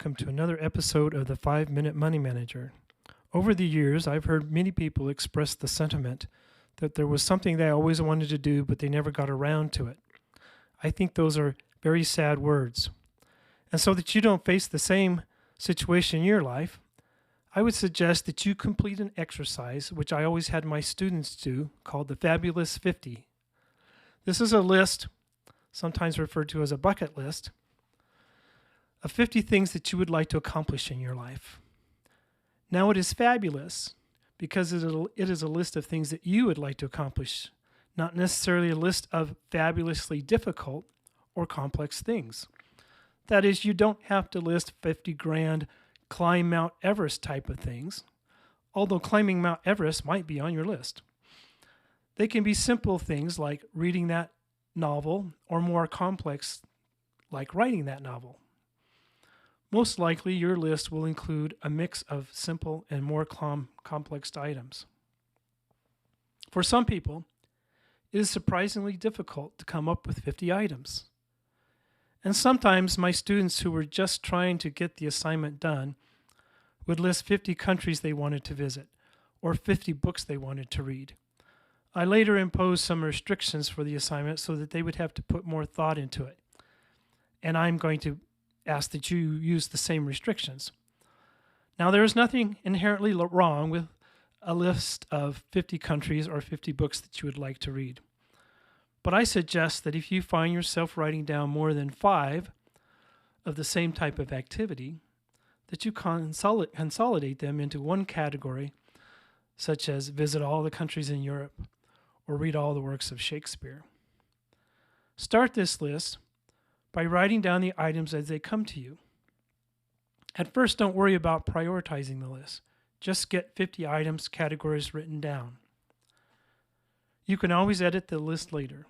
welcome to another episode of the 5 Minute Money Manager. Over the years, I've heard many people express the sentiment that there was something they always wanted to do, but they never got around to it. I think those are very sad words. And so that you don't face the same situation in your life, I would suggest that you complete an exercise, which I always had my students do, called the Fabulous 50. This is a list, sometimes referred to as a bucket list, of 50 things that you would like to accomplish in your life. Now it is fabulous because it is a list of things that you would like to accomplish, not necessarily a list of fabulously difficult or complex things. That is, you don't have to list 50 grand climb Mount Everest type of things, although climbing Mount Everest might be on your list. They can be simple things like reading that novel, or more complex like writing that novel. Most likely, your list will include a mix of simple and more complex items. For some people, it is surprisingly difficult to come up with 50 items. And sometimes my students who were just trying to get the assignment done would list 50 countries they wanted to visit or 50 books they wanted to read. I later imposed some restrictions for the assignment so that they would have to put more thought into it. And I'm going to ask that you use the same restrictions. Now, there is nothing inherently wrong with a list of 50 countries or 50 books that you would like to read. But I suggest that if you find yourself writing down more than 5 of the same type of activity, that you consolidate them into one category, such as visit all the countries in Europe or read all the works of Shakespeare. Start this list by writing down the items as they come to you. At first, don't worry about prioritizing the list. Just get 50 items categories written down. You can always edit the list later.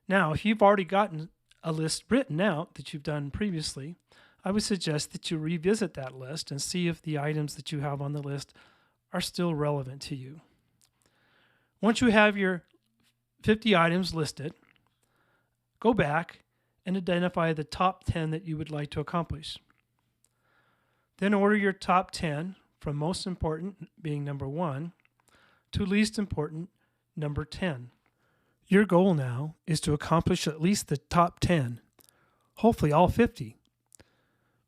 Now, if you've already gotten a list written out that you've done previously, I would suggest that you revisit that list and see if the items that you have on the list are still relevant to you. Once you have your 50 items listed, go back and identify the top 10 that you would like to accomplish. Then order your top 10 from most important, being number 1, to least important, number 10. Your goal now is to accomplish at least the top 10, hopefully all 50.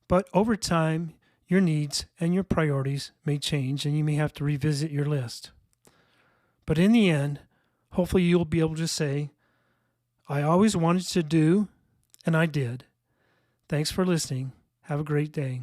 But over time, your needs and your priorities may change and you may have to revisit your list. But in the end, hopefully you'll be able to say, I always wanted to do, and I did. Thanks for listening. Have a great day.